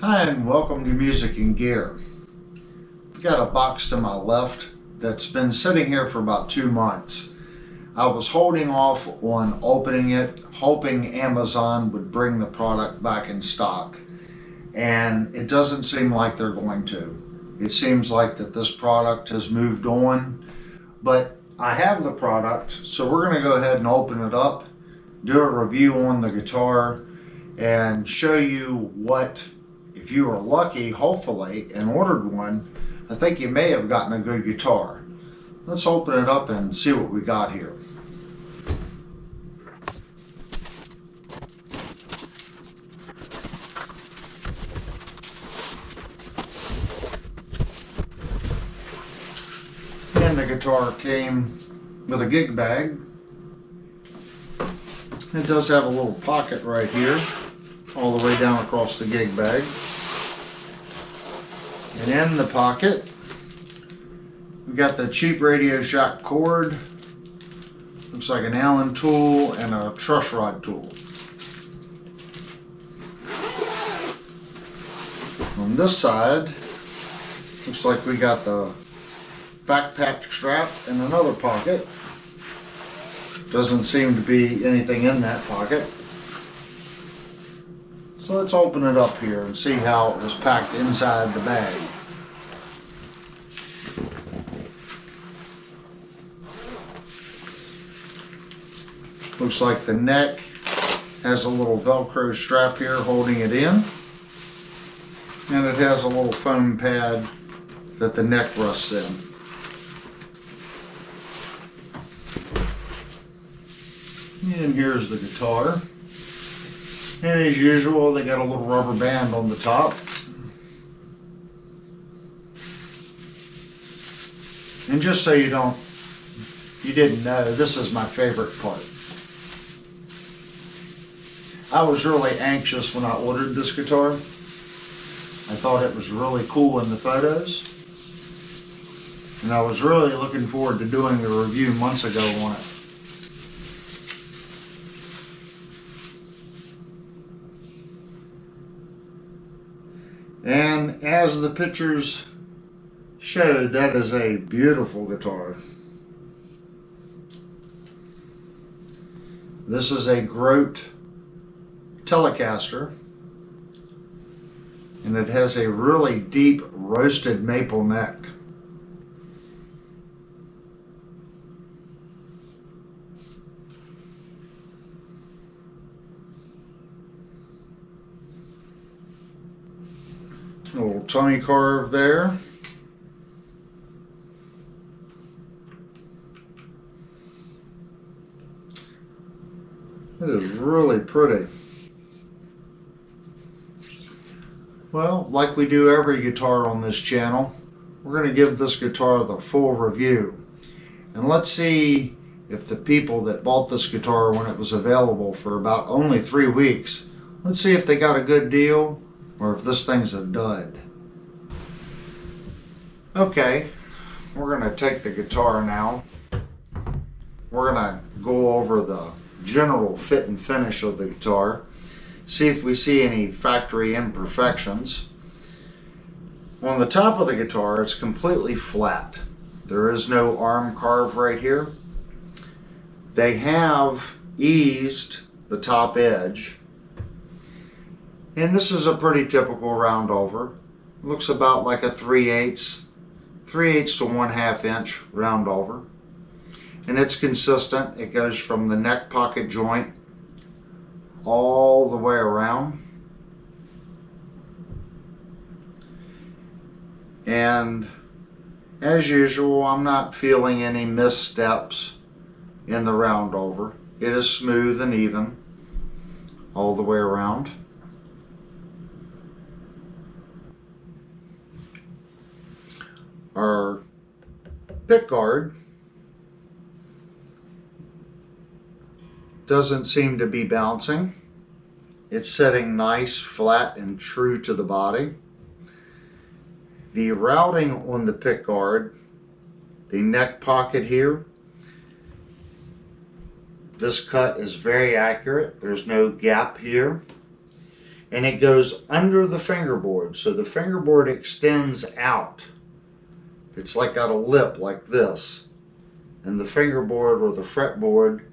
Hi and welcome to Music and Gear. I've got a box to my left that's been sitting here for about 2 months. I was holding off on opening it, hoping Amazon would bring the product back in stock. And it doesn't seem like they're going to. It seems like that this product has moved on, but I have the product, so we're going to go ahead and open it up, do a review on the guitar, and show you what, if you were lucky, hopefully, and ordered one, I think you may have gotten a good guitar. Let's open it up and see what we got here. And the guitar came with a gig bag. It does have a little pocket right here, all the way down across the gig bag. And in the pocket, we've got the cheap Radio Shack cord. Looks like an Allen tool and a truss rod tool. On this side, looks like we got the backpack strap and another pocket. Doesn't seem to be anything in that pocket. So let's open it up here and see how it was packed inside the bag. Looks like the neck has a little Velcro strap here holding it in. And it has a little foam pad that the neck rests in. And here's the guitar. And as usual, they got a little rubber band on the top. And just so you didn't know, this is my favorite part. I was really anxious when I ordered this guitar. I thought it was really cool in the photos. And I was really looking forward to doing the review months ago on it. And as the pictures show, that is a beautiful guitar. This is a Grote Telecaster, and it has a really deep roasted maple neck. A little tummy carve there. It is really pretty. Well, like we do every guitar on this channel, we're going to give this guitar the full review. And let's see if the people that bought this guitar when it was available for about only 3 weeks, let's see if they got a good deal or if this thing's a dud. Okay, we're going to take the guitar now. We're going to go over the general fit and finish of the guitar, see if we see any factory imperfections. On the top of the guitar, it's completely flat. There is no arm carve right here. They have eased the top edge. And this is a pretty typical round over. Looks about like a 3/8 to 1/2 inch round over. And it's consistent. It goes from the neck pocket joint all the way around. And as usual, I'm not feeling any missteps in the round over. It is smooth and even all the way around. Our pick guard doesn't seem to be bouncing. It's sitting nice, flat, and true to the body. The routing on the pick guard, the neck pocket here, this cut is very accurate. There's no gap here. and it goes under the fingerboard. So the fingerboard extends out. It's like got a lip like this. And the fingerboard or the fretboard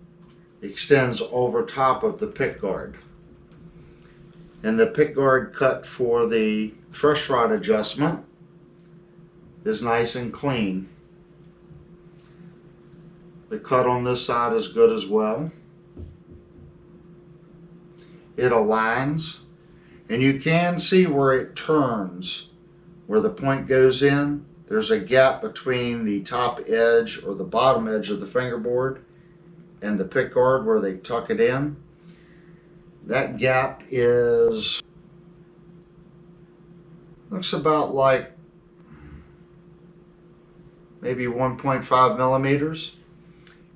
extends over top of the pickguard. And the pickguard cut for the truss rod adjustment is nice and clean. The cut on this side is good as well. It aligns, and you can see where it turns, where the point goes in. There's a gap between the top edge or the bottom edge of the fingerboard and the pickguard where they tuck it in. That gap looks about like maybe 1.5 millimeters.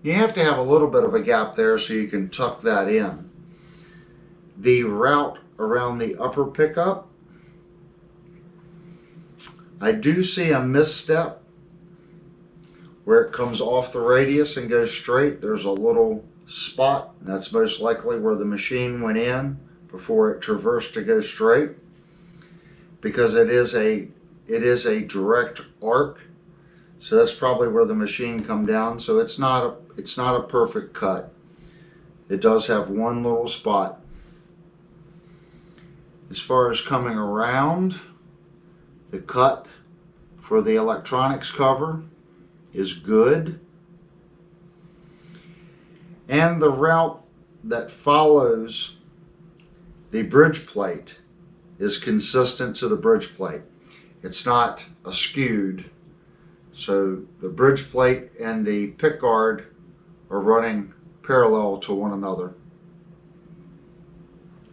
You have to have a little bit of a gap there so you can tuck that in. The route around the upper pickup, I do see a misstep where it comes off the radius and goes straight. There's a little spot. That's most likely where the machine went in before it traversed to go straight, because it is a direct arc. So that's probably where the machine come down. So it's not a perfect cut. It does have one little spot. As far as coming around, the cut for the electronics cover is good. And the route that follows the bridge plate is consistent to the bridge plate. It's not askewed. So the bridge plate and the pickguard are running parallel to one another.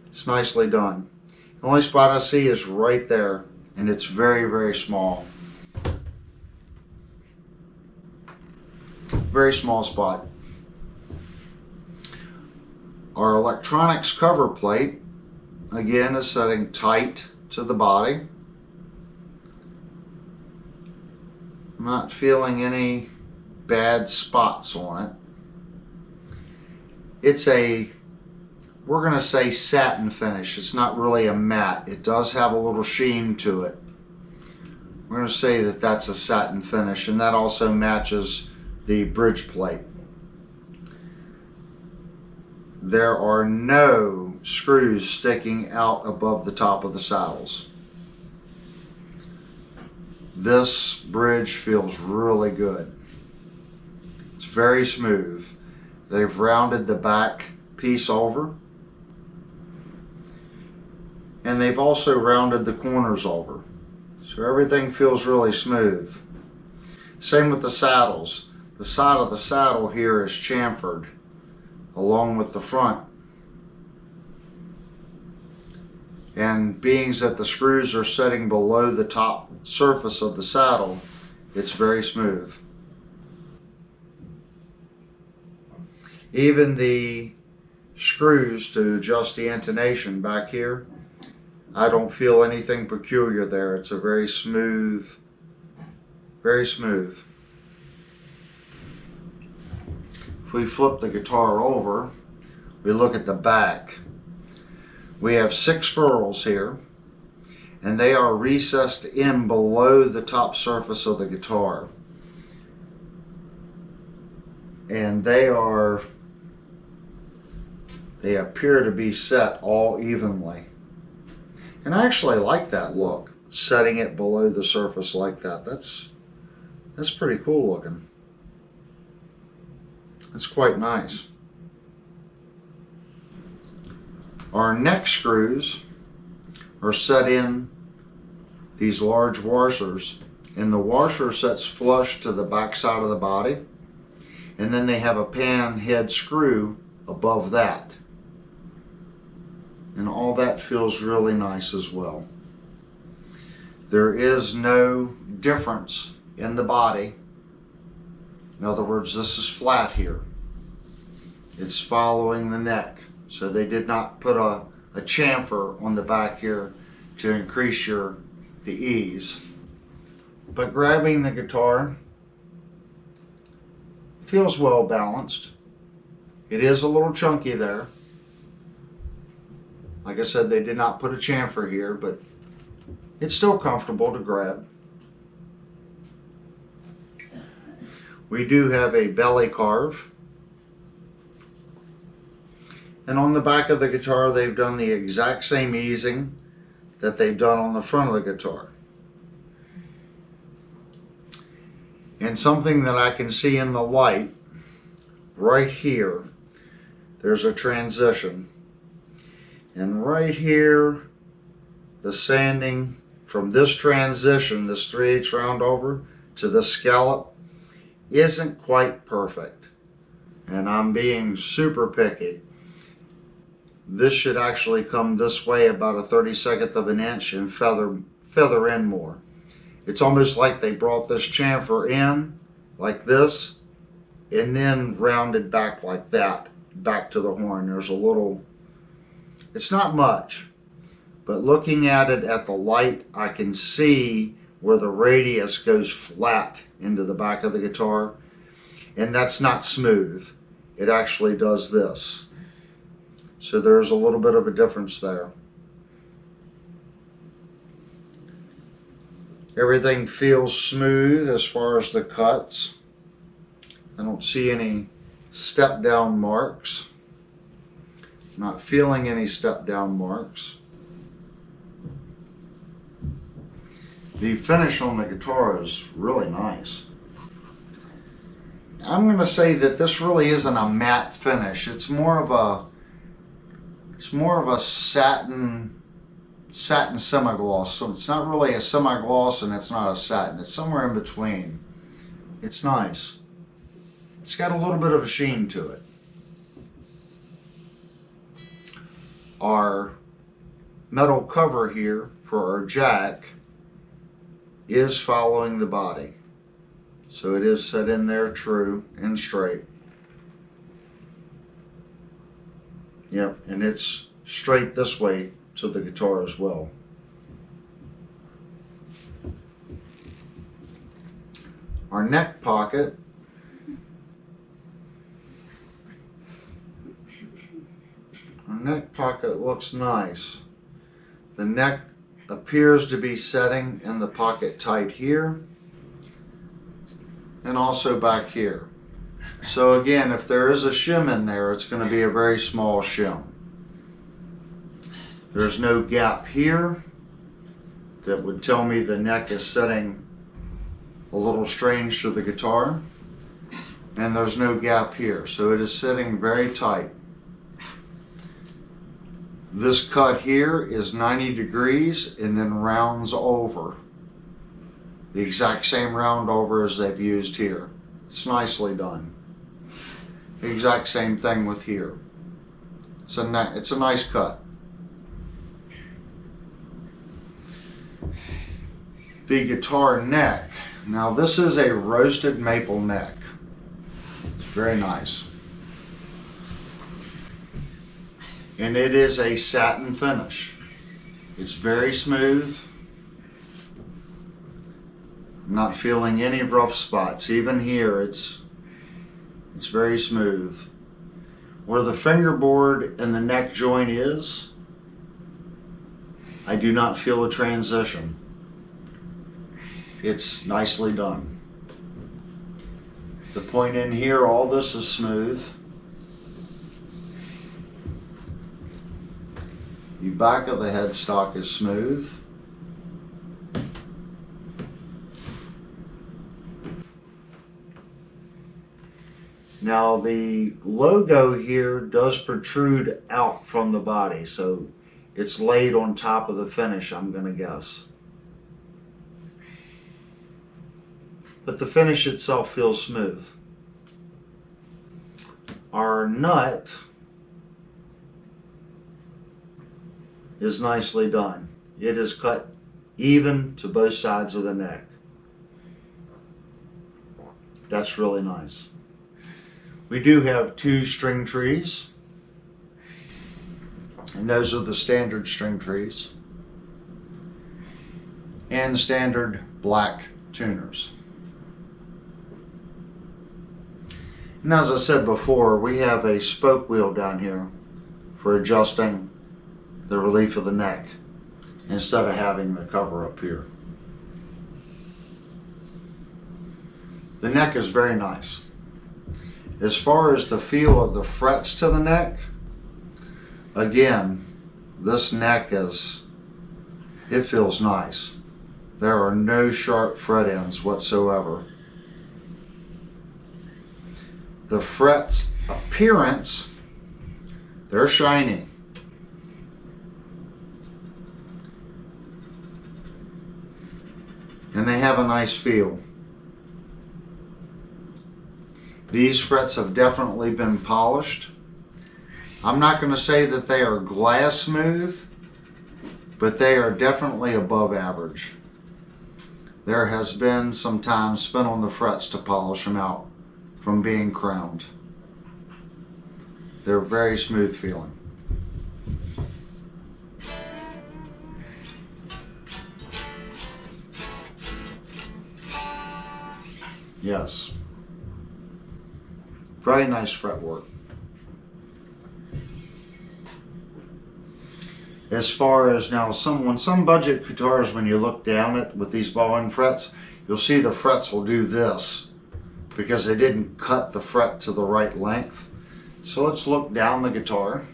It's nicely done. The only spot I see is right there, and it's very, very small. Very small spot. Our electronics cover plate, again, is setting tight to the body. I'm not feeling any bad spots on it. It's we're going to say satin finish. It's not really a matte. It does have a little sheen to it. We're going to say that that's a satin finish, and that also matches the bridge plate. There are no screws sticking out above the top of the saddles. This bridge feels really good. It's very smooth. They've rounded the back piece over, and they've also rounded the corners over. So everything feels really smooth. Same with the saddles. The side of the saddle here is chamfered along with the front. And being that the screws are setting below the top surface of the saddle, it's very smooth. Even the screws to adjust the intonation back here, I don't feel anything peculiar there. It's a very smooth, very smooth. If we flip the guitar over, we look at the back. We have 6 ferrules here, and they are recessed in below the top surface of the guitar. And they appear to be set all evenly. And I actually like that look, setting it below the surface like that. That's pretty cool looking. It's quite nice. Our neck screws are set in these large washers, and the washer sets flush to the back side of the body, and then they have a pan head screw above that. And all that feels really nice as well. There is no difference in the body. In other words, this is flat here. It's following the neck. So they did not put a chamfer on the back here to increase the ease. But grabbing the guitar feels well balanced. It is a little chunky there. Like I said, they did not put a chamfer here, but it's still comfortable to grab. We do have a belly carve. And on the back of the guitar, they've done the exact same easing that they've done on the front of the guitar. And something that I can see in the light, right here, there's a transition. And right here, the sanding from this transition, this 3/8 round over to this scallop, isn't quite perfect. And I'm being super picky. This should actually come this way about a 32nd of an inch and feather in more. It's almost like they brought this chamfer in like this and then rounded back like that, back to the horn. There's a little, it's not much, but looking at it at the light, I can see where the radius goes flat into the back of the guitar, and that's not smooth. It actually does this. So there's a little bit of a difference there. Everything feels smooth as far as the cuts. I don't see any step down marks. Not feeling any step down marks. The finish on the guitar is really nice. I'm going to say that this really isn't a matte finish. It's more of a satin semi-gloss. So it's not really a semi-gloss and it's not a satin. It's somewhere in between. It's nice. It's got a little bit of a sheen to it. Our metal cover here for our jack is following the body. So it is set in there true and straight. Yep, and it's straight this way to the guitar as well. Our neck pocket looks nice. The neck appears to be setting in the pocket tight here and also back here. So again, if there is a shim in there, it's going to be a very small shim. There's no gap here that would tell me the neck is setting a little strange to the guitar, and there's no gap here, so it is sitting very tight. This cut here is 90 degrees and then rounds over. The exact same round over as they've used here. It's nicely done. The exact same thing with here. It's a nice cut. The guitar neck. Now this is a roasted maple neck. It's very nice. And it is a satin finish. It's very smooth. I'm not feeling any rough spots. Even here, it's very smooth. Where the fingerboard and the neck joint is, I do not feel a transition. It's nicely done. The point in here, all this is smooth. The back of the headstock is smooth. Now the logo here does protrude out from the body, so it's laid on top of the finish, I'm going to guess. But the finish itself feels smooth. Our nut is nicely done. It is cut even to both sides of the neck. That's really nice. We do have two string trees, and those are the standard string trees and standard black tuners. And as I said before, we have a spoke wheel down here for adjusting the relief of the neck instead of having the cover up here. The neck is very nice. As far as the feel of the frets to the neck, again, this neck it feels nice. There are no sharp fret ends whatsoever. The frets appearance, they're shiny. And they have a nice feel. These frets have definitely been polished. I'm not going to say that they are glass smooth, but they are definitely above average. There has been some time spent on the frets to polish them out from being crowned. They're very smooth feeling. Yes. Very nice fretwork. As far as now, some budget guitars, when you look down it with these ball-end frets, you'll see the frets will do this because they didn't cut the fret to the right length. So let's look down the guitar.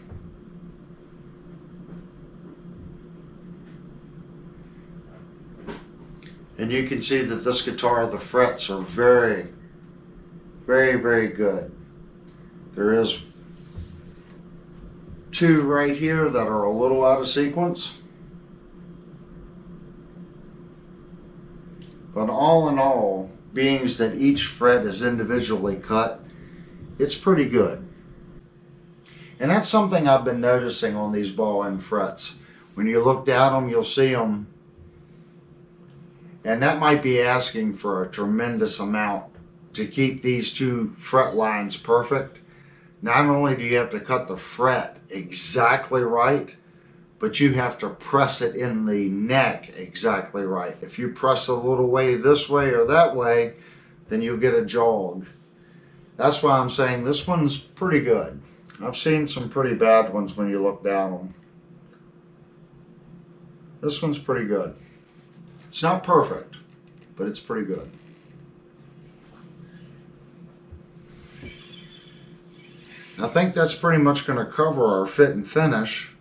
And you can see that this guitar, the frets are very, very, very good. There is two right here that are a little out of sequence. But all in all, being that each fret is individually cut, it's pretty good. And that's something I've been noticing on these ball-end frets. When you look down them, you'll see them. And that might be asking for a tremendous amount to keep these two fret lines perfect. Not only do you have to cut the fret exactly right, but you have to press it in the neck exactly right. If you press a little way this way or that way, then you'll get a jog. That's why I'm saying this one's pretty good. I've seen some pretty bad ones when you look down them. This one's pretty good. It's not perfect, but it's pretty good. I think that's pretty much going to cover our fit and finish.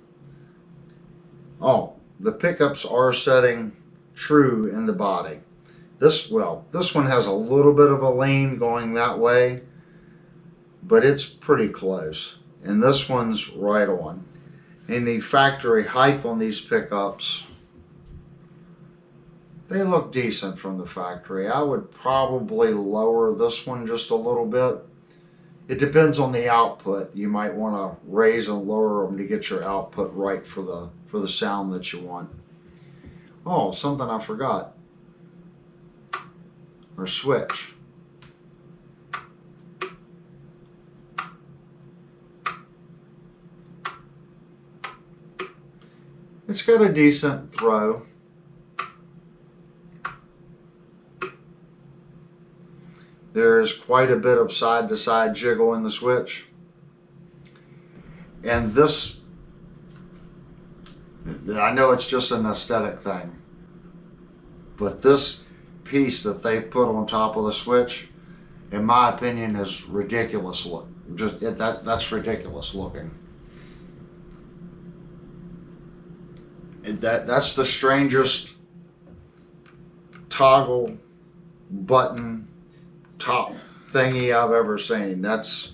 Oh, the pickups are setting true in the body. This one has a little bit of a lean going that way, but it's pretty close. And this one's right on. And the factory height on these pickups, they look decent from the factory. I would probably lower this one just a little bit. It depends on the output. You might want to raise and lower them to get your output right for the sound that you want. Oh, something I forgot. Our switch. It's got a decent throw. There's quite a bit of side-to-side jiggle in the switch. And this, I know it's just an aesthetic thing, but this piece that they put on top of the switch, in my opinion, is ridiculous look. That's ridiculous looking. And that's the strangest toggle button top thingy I've ever seen. That's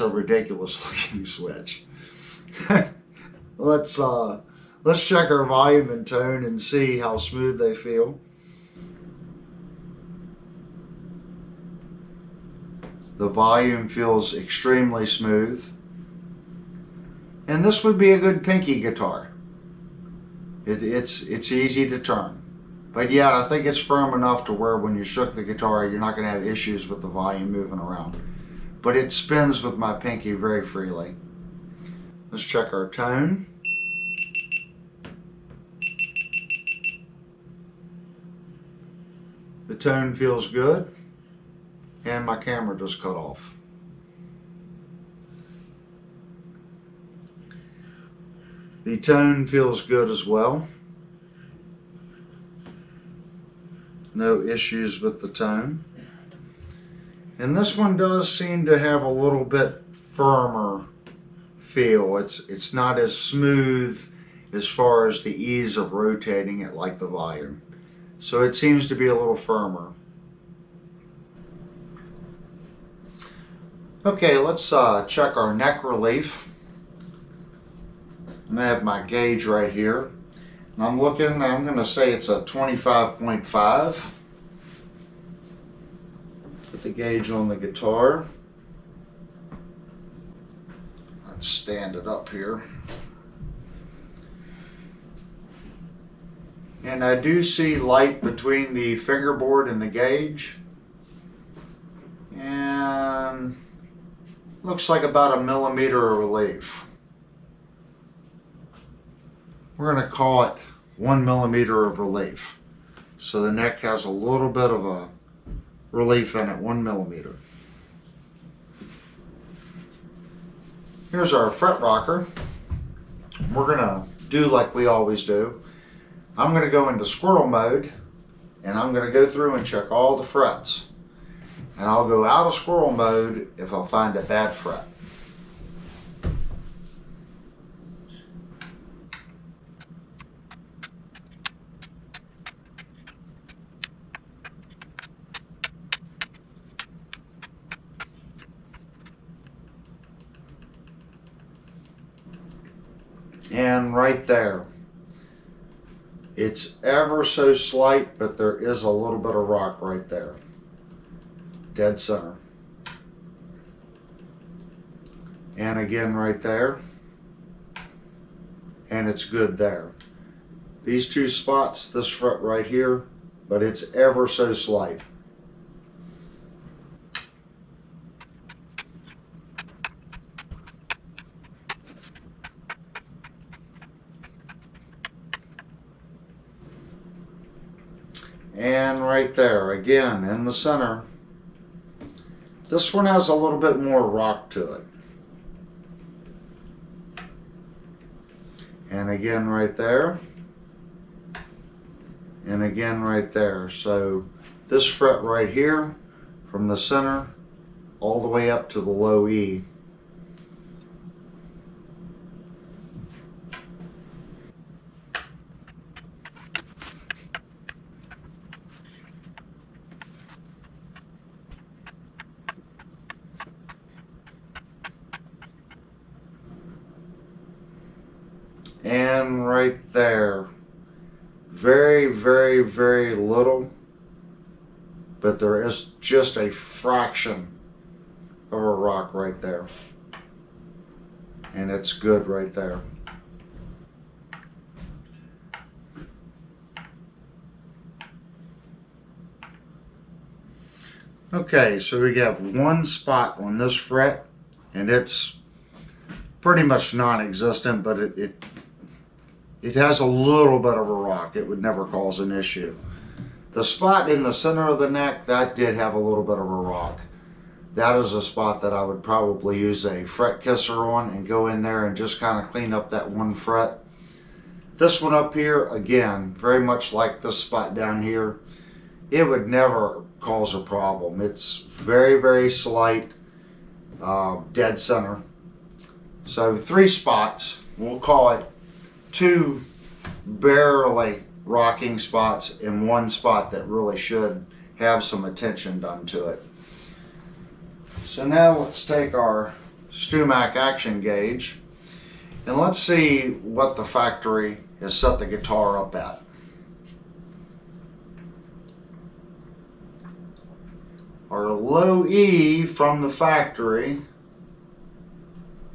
a ridiculous looking switch. Let's check our volume and tone and see how smooth they feel. The volume feels extremely smooth. And this would be a good pinky guitar. It's easy to turn. But yeah, I think it's firm enough to where when you shook the guitar, you're not going to have issues with the volume moving around. But it spins with my pinky very freely. Let's check our tone. The tone feels good. And my camera just cut off. The tone feels good as well. No issues with the tone. And this one does seem to have a little bit firmer feel. It's not as smooth as far as the ease of rotating it like the volume. So it seems to be a little firmer. Okay, let's check our neck relief. And I have my gauge right here. And I'm going to say it's a 25.5. Put the gauge on the guitar. Let's stand it up here. And I do see light between the fingerboard and the gauge. And looks like about 1 millimeter of relief. We're going to call it 1 millimeter of relief. So the neck has a little bit of a relief in it, 1 millimeter. Here's our fret rocker. We're going to do like we always do. I'm going to go into squirrel mode, and I'm going to go through and check all the frets. And I'll go out of squirrel mode if I find a bad fret. And right there, it's ever so slight, but there is a little bit of rock right there, dead center. And again right there, and it's good there. These two spots, this fret right here, but it's ever so slight. And right there, again, in the center. This one has a little bit more rock to it. And again right there. And again right there. So this fret right here, from the center all the way up to the low E. And right there, very, very, very little, but there is just a fraction of a rock right there, and it's good right there. Okay, so we have one spot on this fret, and it's pretty much non-existent, but it has a little bit of a rock. It would never cause an issue. The spot in the center of the neck, that did have a little bit of a rock. That is a spot that I would probably use a fret kisser on and go in there and just kind of clean up that one fret. This one up here, again, very much like this spot down here, it would never cause a problem. It's very, very slight, dead center. So 3 spots, we'll call it 2 barely rocking spots and 1 spot that really should have some attention done to it. So now let's take our StewMac action gauge and let's see what the factory has set the guitar up at. Our low E from the factory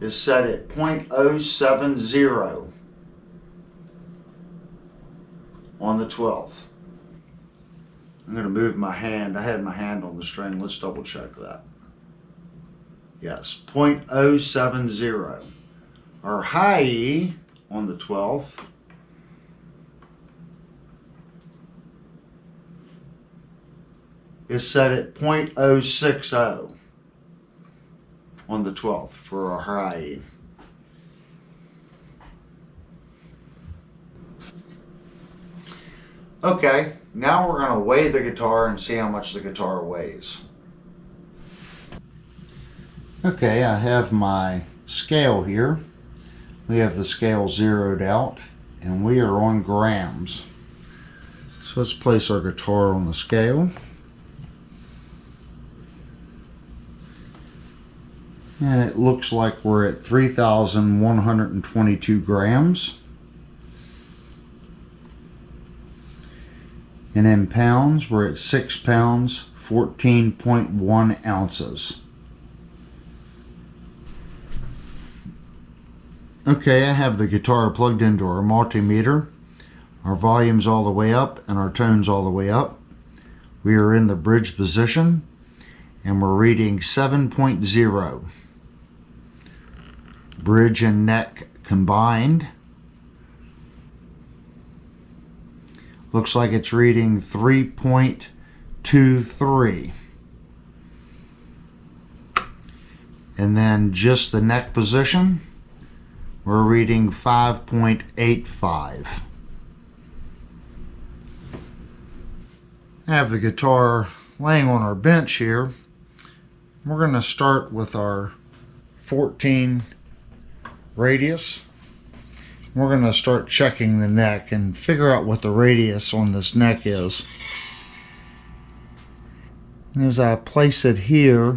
is set at 0.070 on the 12th. I'm going to move my hand. I had my hand on the string. Let's double check that. Yes, 0.070. Our high E on the 12th is set at 0.060 on the 12th for our high E. Okay, now we're going to weigh the guitar and see how much the guitar weighs. Okay, I have my scale here. We have the scale zeroed out and we are on grams. So let's place our guitar on the scale. And it looks like we're at 3,122 grams. And in pounds, we're at 6 pounds, 14.1 ounces. Okay, I have the guitar plugged into our multimeter. Our volume's all the way up and our tone's all the way up. We are in the bridge position and we're reading 7.0. Bridge and neck combined. Looks like it's reading 3.23. And then just the neck position, we're reading 5.85. I have the guitar laying on our bench here. We're going to start with our 14 radius. We're going to start checking the neck and figure out what the radius on this neck is. And as I place it here,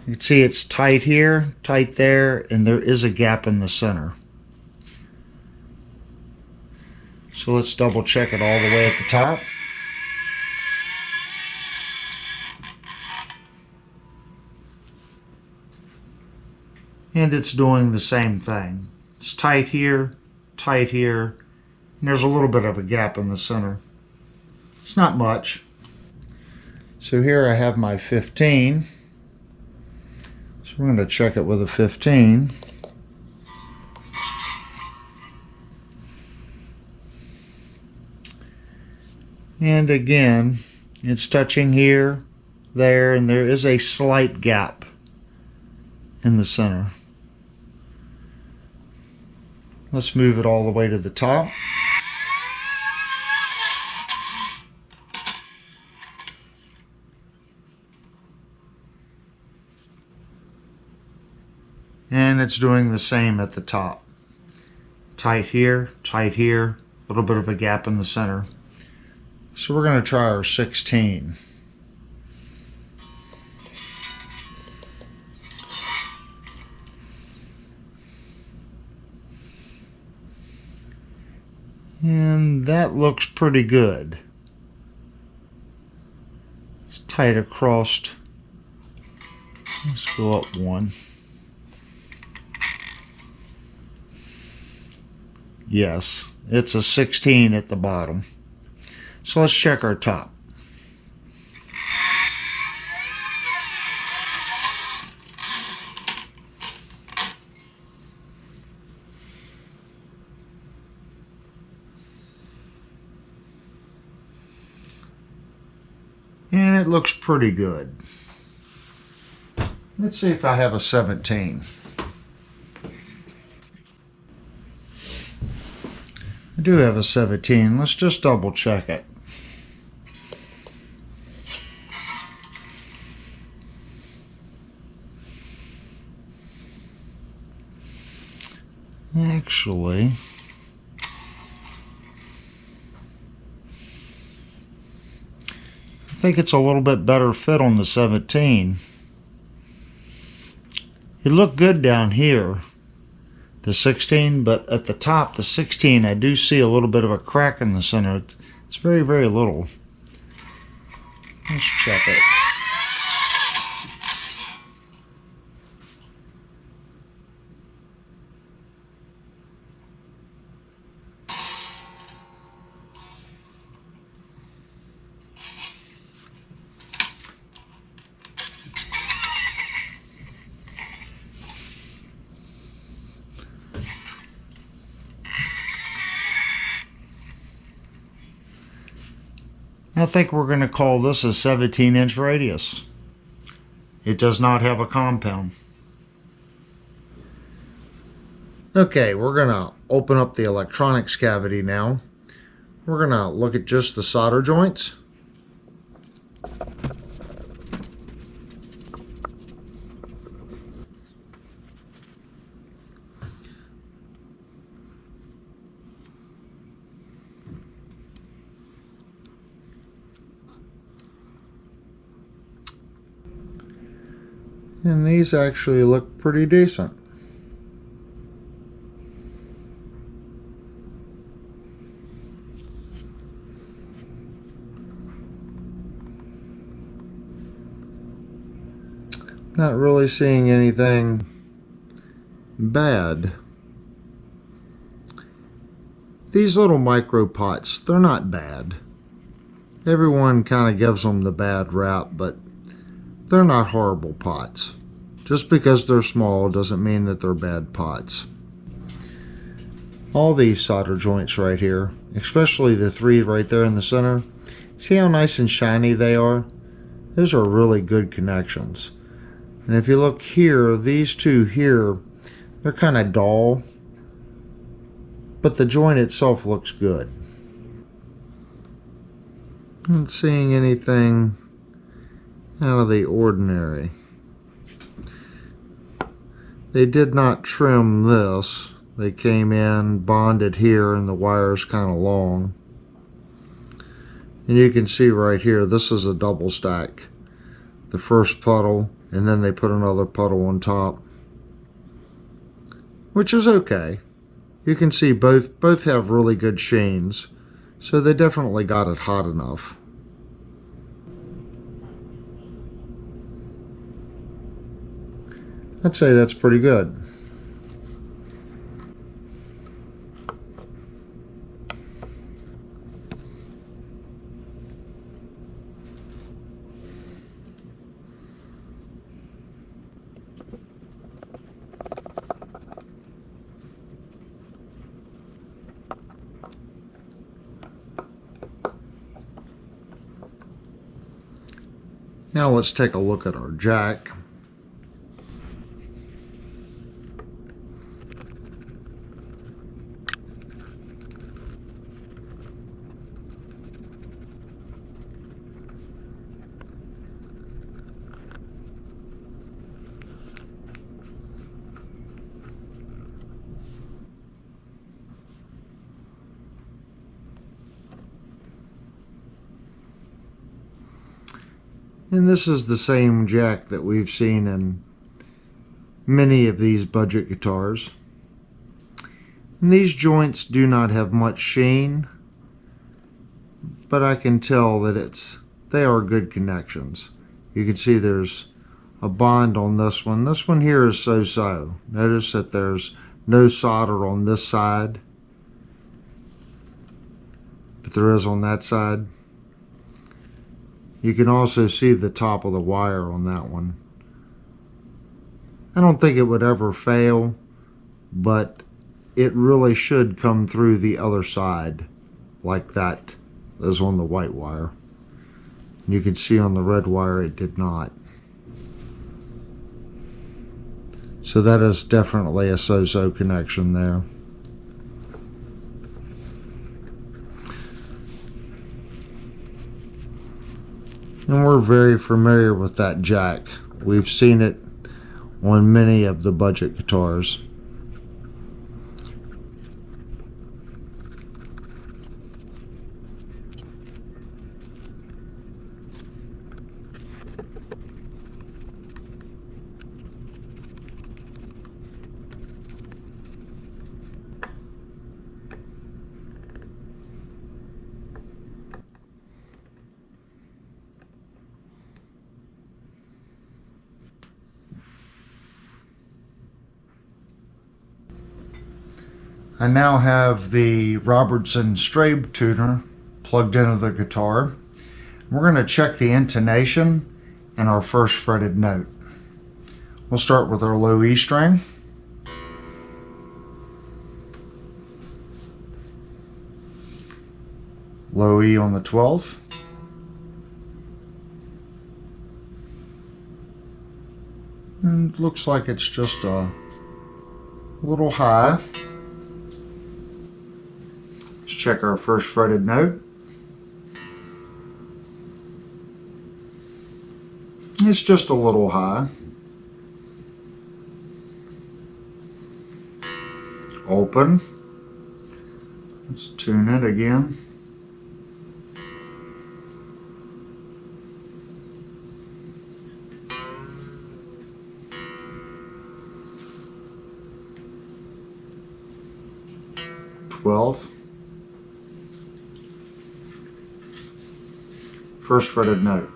you can see it's tight here, tight there, and there is a gap in the center. So let's double check it all the way at the top. And it's doing the same thing. It's tight here, and there's a little bit of a gap in the center. It's not much. So here I have my 15. So we're going to check it with a 15. And again, it's touching here, there, and there is a slight gap in the center. Let's move it all the way to the top. And it's doing the same at the top. Tight here, a little bit of a gap in the center. So we're going to try our 16. And that looks pretty good. It's tight across. Let's go up one. Yes, it's a 16 at the bottom. So let's check our top. And it looks pretty good. Let's see if I have a 17. I do have a 17. Let's just double check it. Actually, I think it's a little bit better fit on the 17. It looked good down here, the 16, but at the top, the 16, I do see a little bit of a crack in the center. It's very, very little. Let's check it. I think we're going to call this a 17-inch radius. It does not have a compound. Okay, we're going to open up the electronics cavity now. We're going to look at just the solder joints. And these actually look pretty decent. Not really seeing anything bad. These little micro pots, they're not bad. Everyone kind of gives them the bad rap, but they're not horrible pots. Just because they're small doesn't mean that they're bad pots. All these solder joints right here, especially the three right there in the center, see how nice and shiny they are? Those are really good connections. And if you look here, these two here, they're kind of dull, but the joint itself looks good. Not seeing anything out of the ordinary. They did not trim this. They came in, bonded here, and the wire's kind of long. And you can see right here, this is a double stack. The first puddle, and then they put another puddle on top, which is okay. You can see both have really good sheens, so they definitely got it hot enough. I'd say that's pretty good. Now let's take a look at our jack. And this is the same jack that we've seen in many of these budget guitars. And these joints do not have much sheen, but I can tell that they are good connections. You can see there's a bond on this one. This one here is so-so. Notice that there's no solder on this side, but there is on that side. You can also see the top of the wire on that one. I don't think it would ever fail, but it really should come through the other side like that is on the white wire. And you can see on the red wire it did not. So that is definitely a so-so connection there. And we're very familiar with that jack. We've seen it on many of the budget guitars. I now have the Robertson Strabe tuner plugged into the guitar. We're going to check the intonation and our first fretted note. We'll start with our low E string. Low E on the 12th. And looks like it's just a little high. Let's check our first fretted note. It's just a little high. Open. Let's tune it again. Twelfth. First fretted note.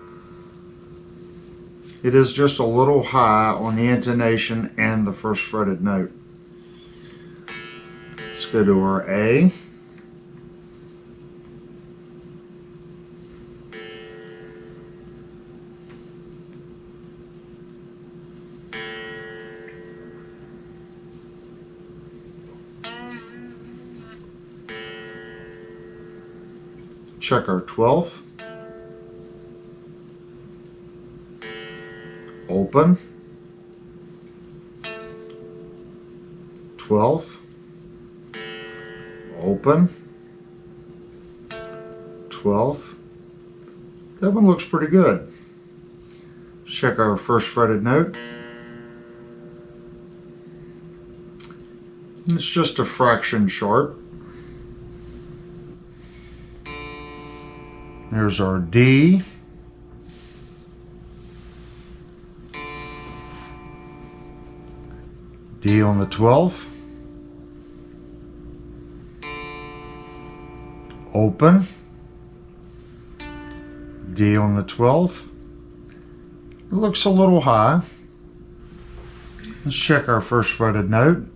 It is just a little high on the intonation and the first fretted note. Let's go to our A. Check our 12th. Open. 12th. Open. 12th. That one looks pretty good. Check our first fretted note. And it's just a fraction sharp. There's our D. D on the 12th. Open. D on the 12th. It looks a little high. Let's check our first fretted note.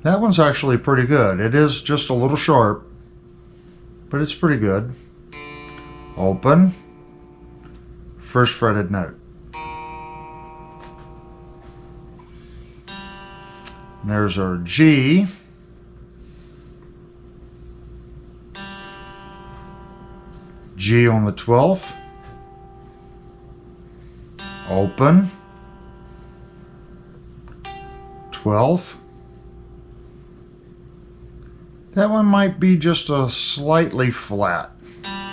That one's actually pretty good. It is just a little sharp, but it's pretty good. Open. First fretted note. And there's our G. G on the 12th. Open. 12th. That one might be just a slightly flat. I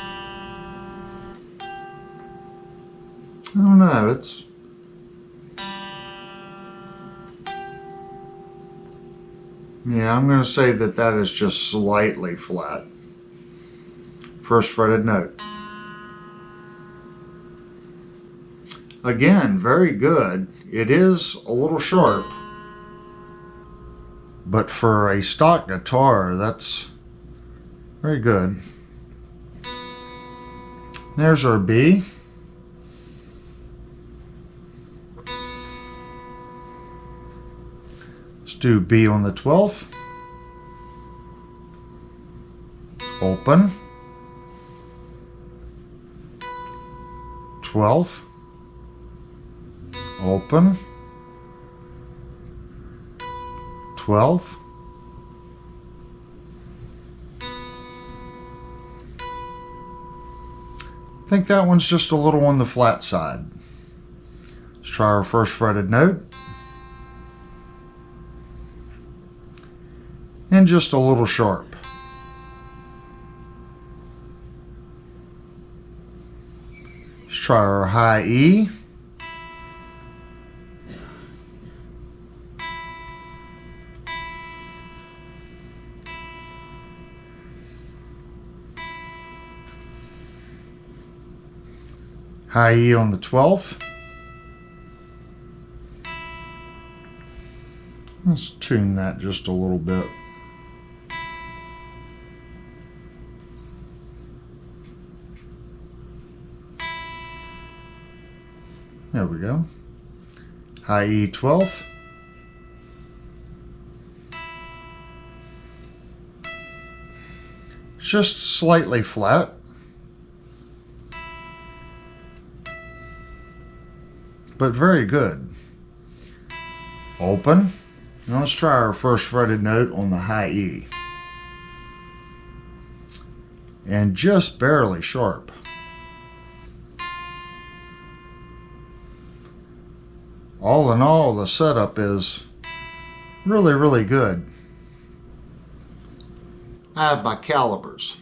don't know, it's... Yeah, I'm going to say that that is just slightly flat. First fretted note. Again, very good. It is a little sharp, but for a stock guitar, that's very good. There's our B. Let's do B on the 12th. Open. 12th. Open. 12th. I think that one's just a little on the flat side. Let's try our first fretted note. And just a little sharp. Let's try our high E. High E on the 12th. Let's tune that just a little bit. There we go. High E 12th. Just slightly flat. But very good. Open. Now let's try our first fretted note on the high E. And just barely sharp. All in all, the setup is really, really good. I have my calibers,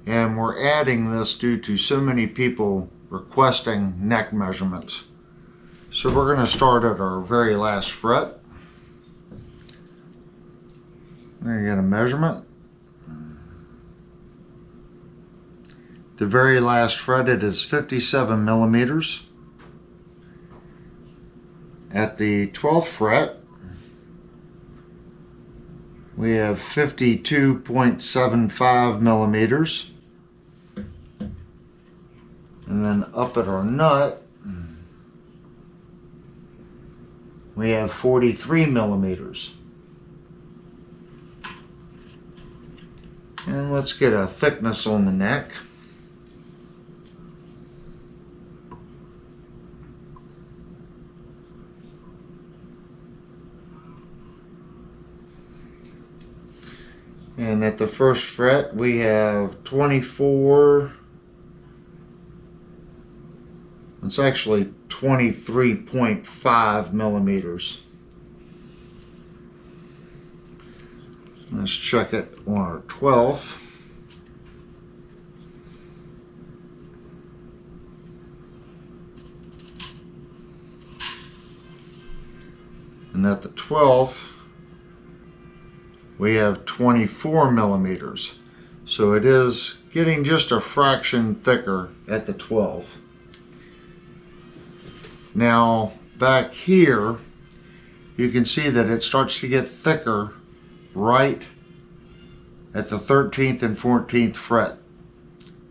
and we're adding this due to so many people requesting neck measurements. So we're going to start at our very last fret. There you get a measurement. The very last fret, it is 57 millimeters. At the 12th fret, we have 52.75 millimeters. And then up at our nut, we have 43 millimeters. And let's get a thickness on the neck. And at the first fret, we have 24, it's actually 23.5 millimeters. Let's check it on our 12th. And at the 12th, we have 24 millimeters. So it is getting just a fraction thicker at the 12th. Now back here, you can see that it starts to get thicker right at the 13th and 14th fret.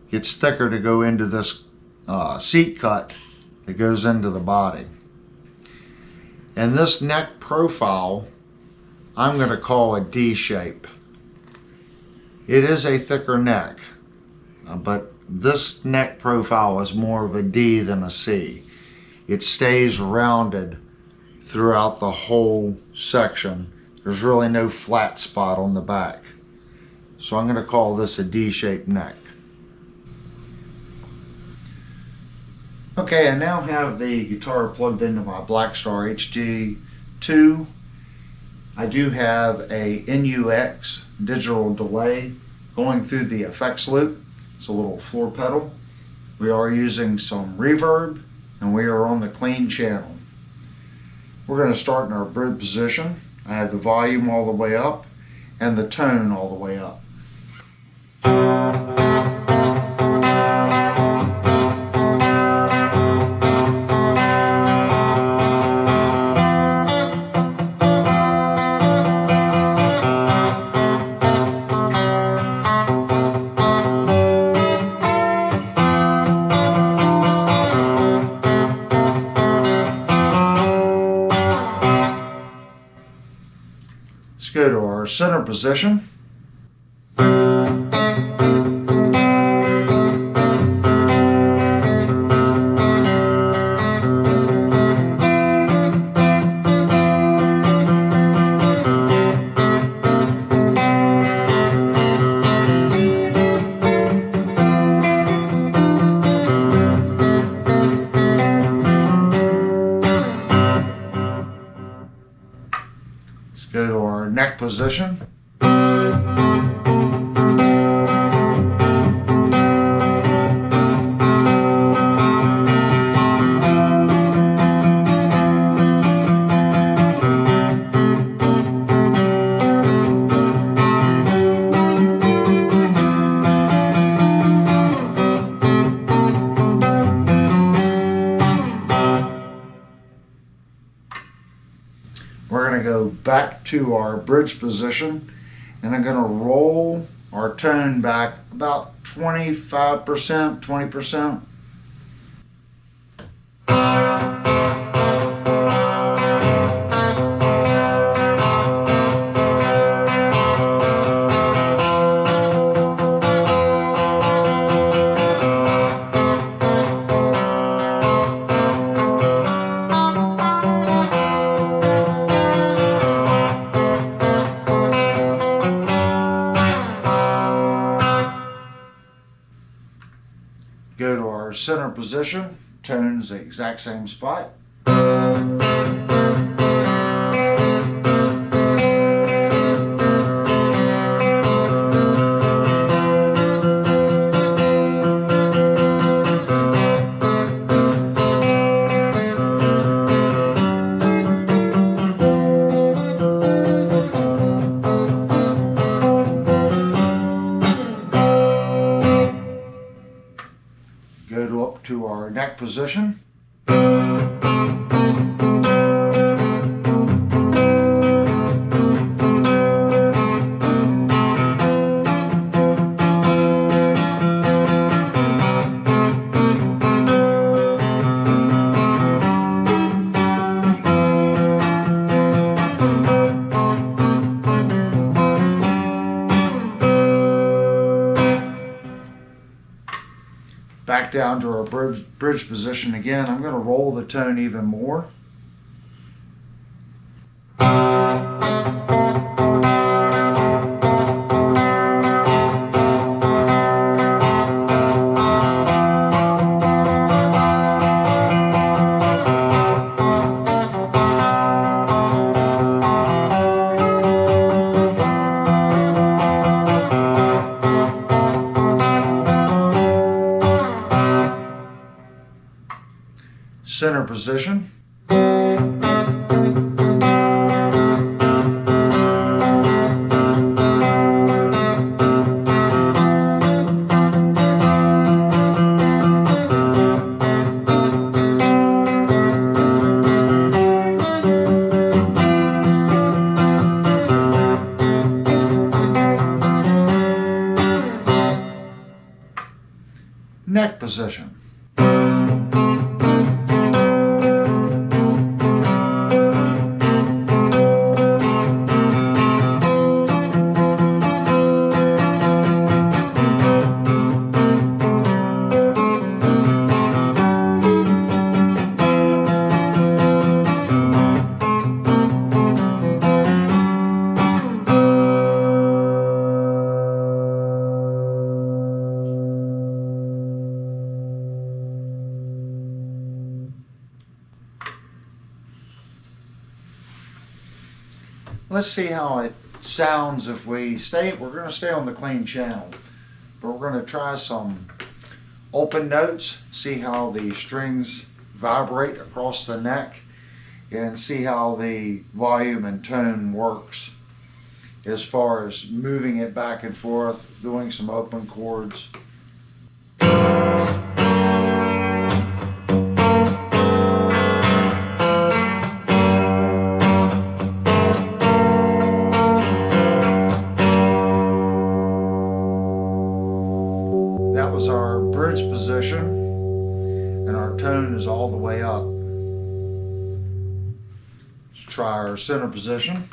It gets thicker to go into this seat cut that goes into the body. And this neck profile, I'm going to call a D shape. It is a thicker neck, but this neck profile is more of a D than a C. It stays rounded throughout the whole section. There's really no flat spot on the back. So I'm going to call this a D-shaped neck. Okay, I now have the guitar plugged into my Blackstar HD2. I do have a NUX digital delay going through the effects loop. It's a little floor pedal. We are using some reverb, and we are on the clean channel. We're going to start in our bridge position. I have the volume all the way up and the tone all the way up. Let's go to our center position. Go to our neck position. We're going to go back to our bridge position, and I'm going to roll our tone back about 25%, 20%. Go to our center position, tone's the exact same spot. our neck position. Back down to our bridge position again. I'm going to roll the tone even more. Center position. Neck position. Let's see how it sounds if we stay. We're going to stay on the clean channel, but we're going to try some open notes, see how the strings vibrate across the neck, and see how the volume and tone works as far as moving it back and forth, doing some open chords. That was our bridge position, and our tone is all the way up. Let's try our center position.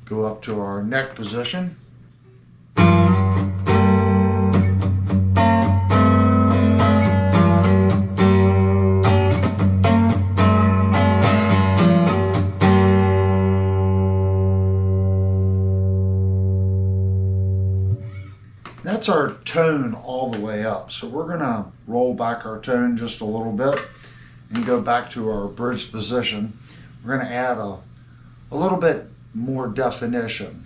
Go up to our neck position. That's our tone all the way up. So we're going to roll back our tone just a little bit and go back to our bridge position. We're going to add a little bit more definition.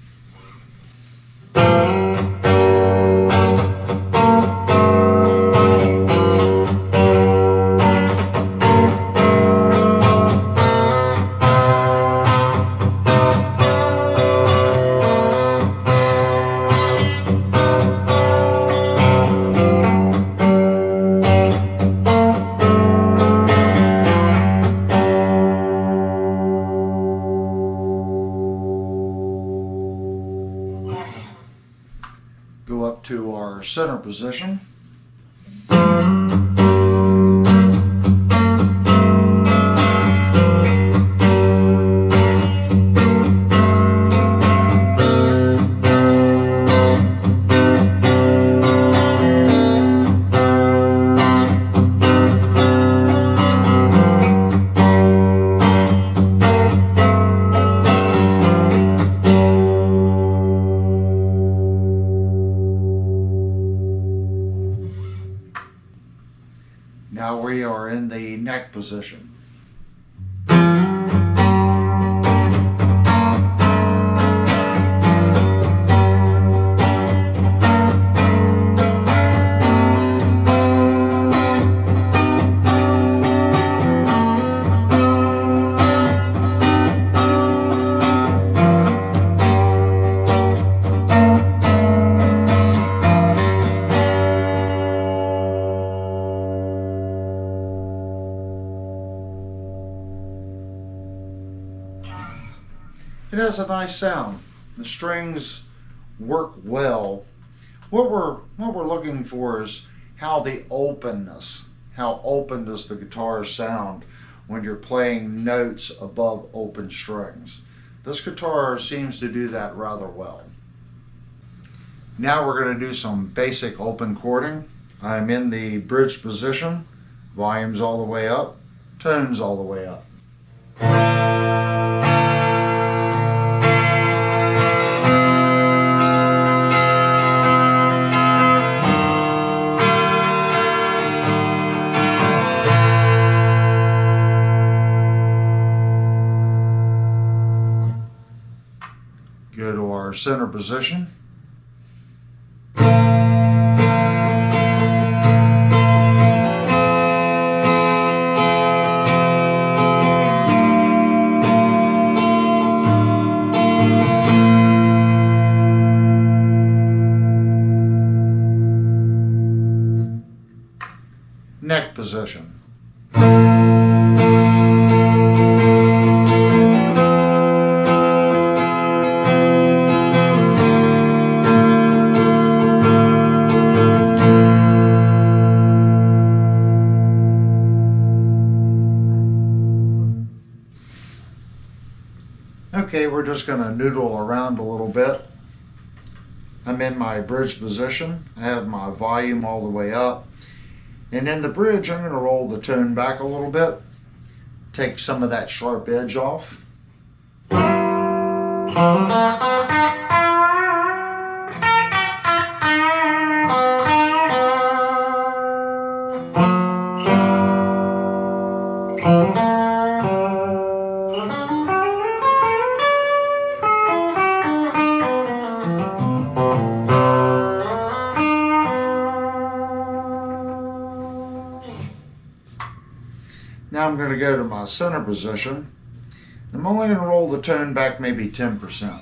Go up to our center position. Now we are in the neck position. it has a nice sound. The strings work well. What we're looking for is how open does the guitar sound when you're playing notes above open strings. This guitar seems to do that rather well. Now we're going to do some basic open chording. I'm in the bridge position, volume's all the way up, tones all the way up. Go to our center position. Neck position. Okay, we're just going to noodle around a little bit. I'm in my bridge position. I have my volume all the way up. And in the bridge, I'm going to roll the tone back a little bit. Take some of that sharp edge off. Now I'm going to go to my center position. I'm only going to roll the tone back maybe 10%.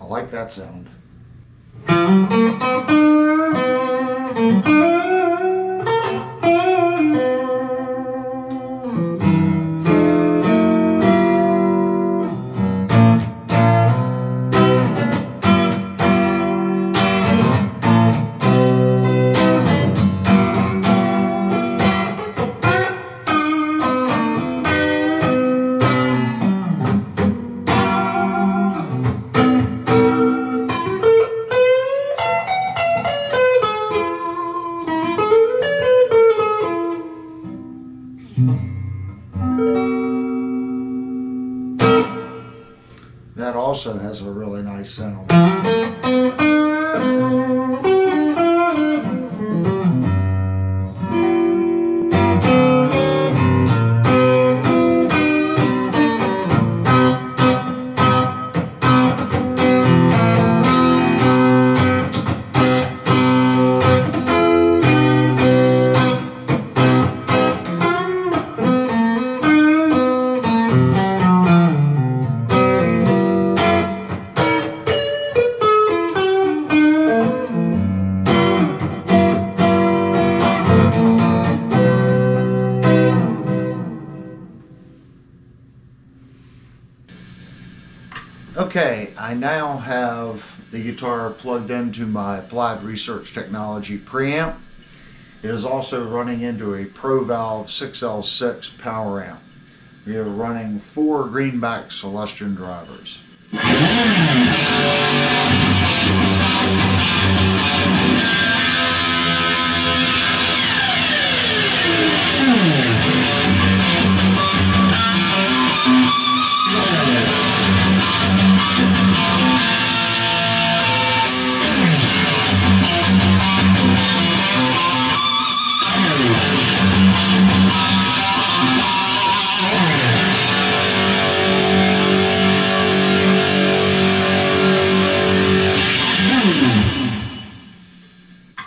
I like that sound. That also has a really nice sound. Okay, I now have the guitar plugged into my Applied Research Technology preamp. It is also running into a Pro Valve 6L6 power amp. We are running 4 Greenback Celestion drivers.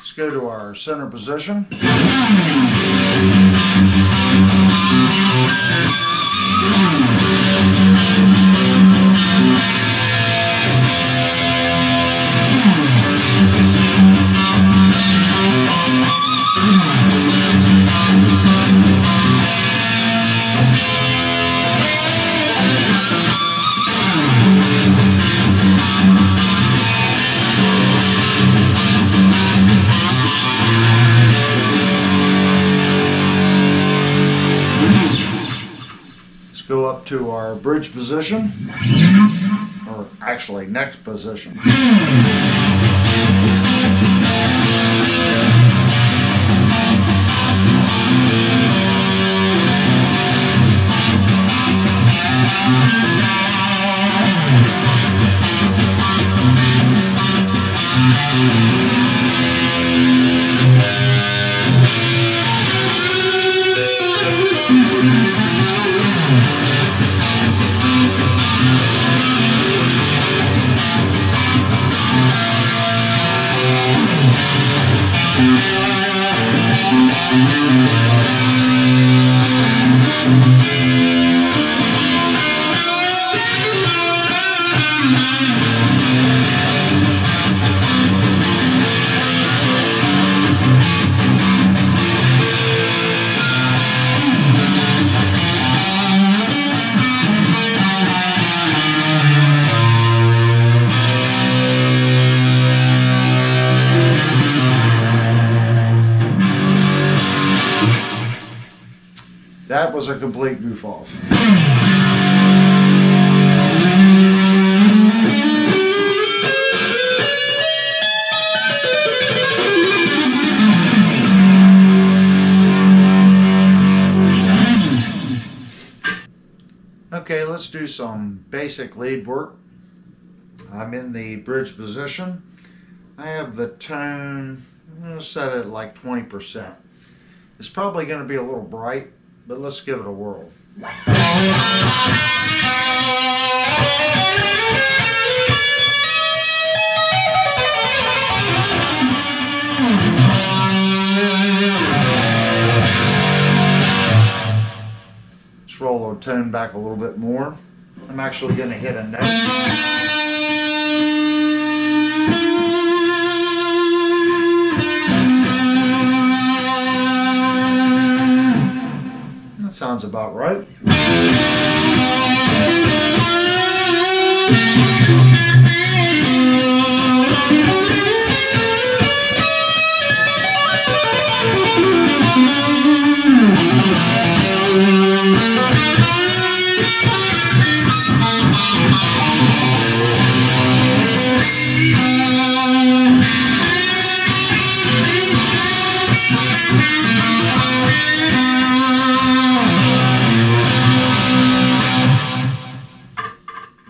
Let's go to our center position. Go up to our bridge position, or actually next position. That was a complete goof off. Okay, let's do some basic lead work. I'm in the bridge position. I have the tone set at like 20%. It's probably going to be a little bright, but let's give it a whirl. Let's roll our tone back a little bit more. I'm actually going to hit a note. Sounds about right.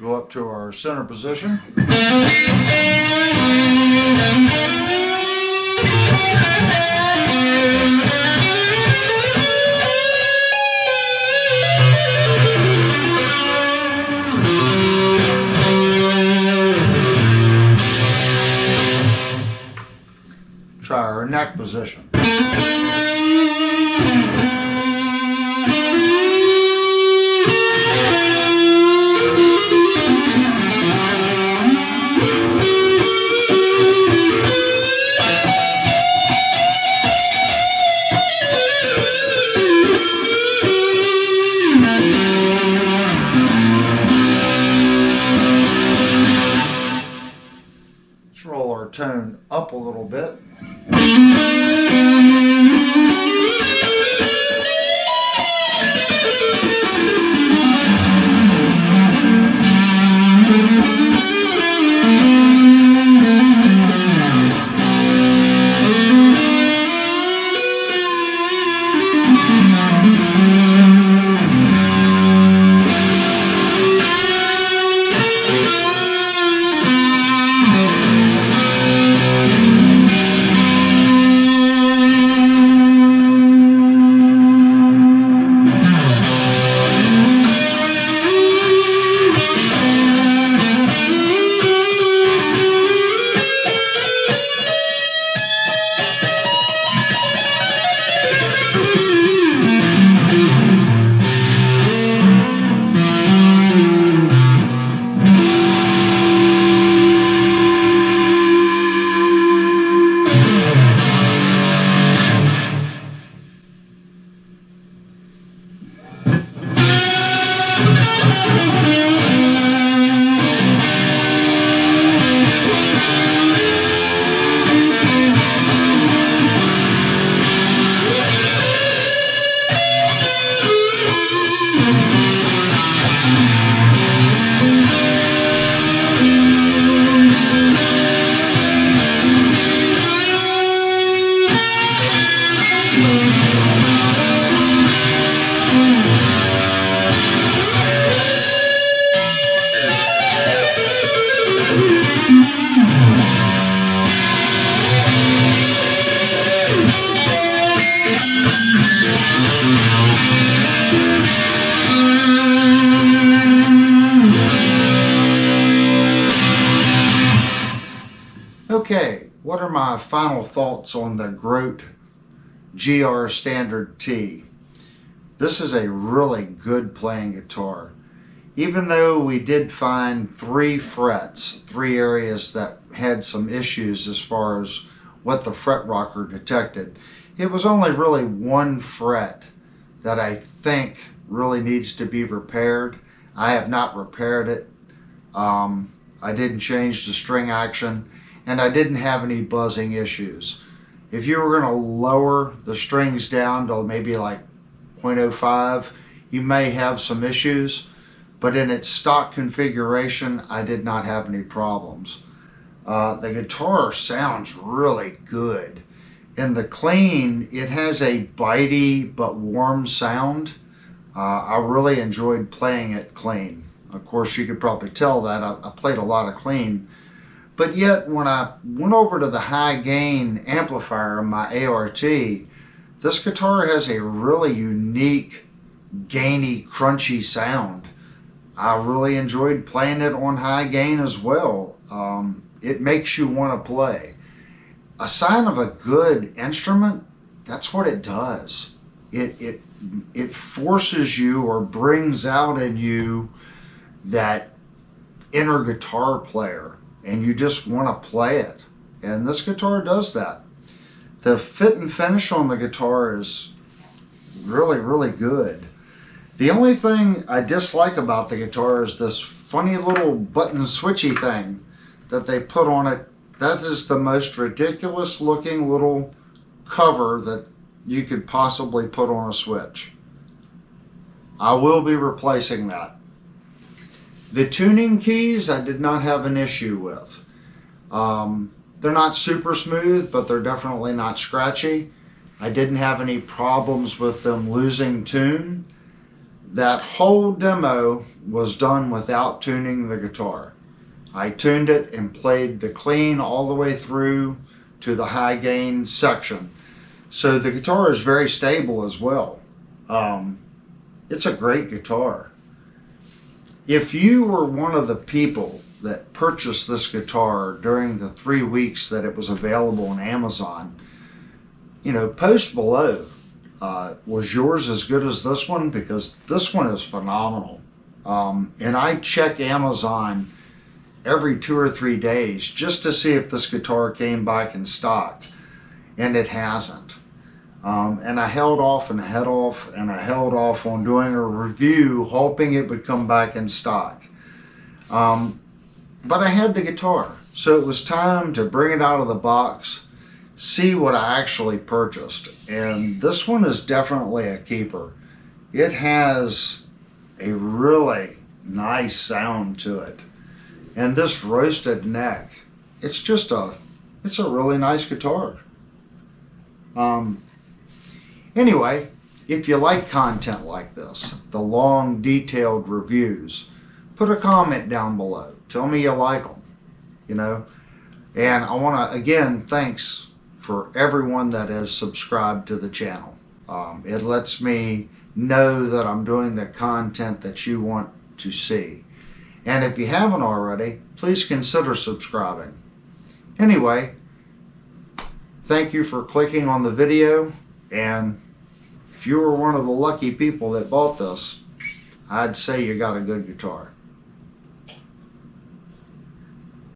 Go up to our center position. Try our neck position. Let's roll our tone up a little bit. Okay, what are my final thoughts on the Grote GR Standard T? This is a really good playing guitar. Even though we did find 3 frets, 3 areas that had some issues as far as what the fret rocker detected, it was only really 1 fret that I think really needs to be repaired. I have not repaired it. I didn't change the string action, and I didn't have any buzzing issues. If you were going to lower the strings down to maybe like 0.05, you may have some issues, but in its stock configuration, I did not have any problems. The guitar sounds really good. In the clean, it has a bitey but warm sound. I really enjoyed playing it clean. Of course, you could probably tell that I played a lot of clean. But yet, when I went over to the high gain amplifier in my ART, this guitar has a really unique, gainy, crunchy sound. I really enjoyed playing it on high gain as well. It makes you want to play. A sign of a good instrument, that's what it does. It forces you or brings out in you that inner guitar player, and you just want to play it. And this guitar does that. The fit and finish on the guitar is really, really good. The only thing I dislike about the guitar is this funny little button switchy thing that they put on it. That is the most ridiculous looking little cover that you could possibly put on a switch. I will be replacing that. The tuning keys I did not have an issue with. They're not super smooth, but they're definitely not scratchy. I didn't have any problems with them losing tune. That whole demo was done without tuning the guitar. I tuned it and played the clean all the way through to the high gain section. So the guitar is very stable as well. It's a great guitar. If you were one of the people that purchased this guitar during the 3 weeks that it was available on Amazon, post below. Was yours as good as this one? Because this one is phenomenal. And I check Amazon every 2 or 3 days just to see if this guitar came back in stock, and it hasn't. And I held off and I held off on doing a review, hoping it would come back in stock. But I had the guitar, so it was time to bring it out of the box, see what I actually purchased. And this one is definitely a keeper. It has a really nice sound to it. And this roasted neck, it's a really nice guitar. Anyway, if you like content like this, the long, detailed reviews, put a comment down below. Tell me you like them, And I want to, again, thanks for everyone that has subscribed to the channel. It lets me know that I'm doing the content that you want to see. And if you haven't already, please consider subscribing. Anyway, thank you for clicking on the video, and if you were one of the lucky people that bought this, I'd say you got a good guitar.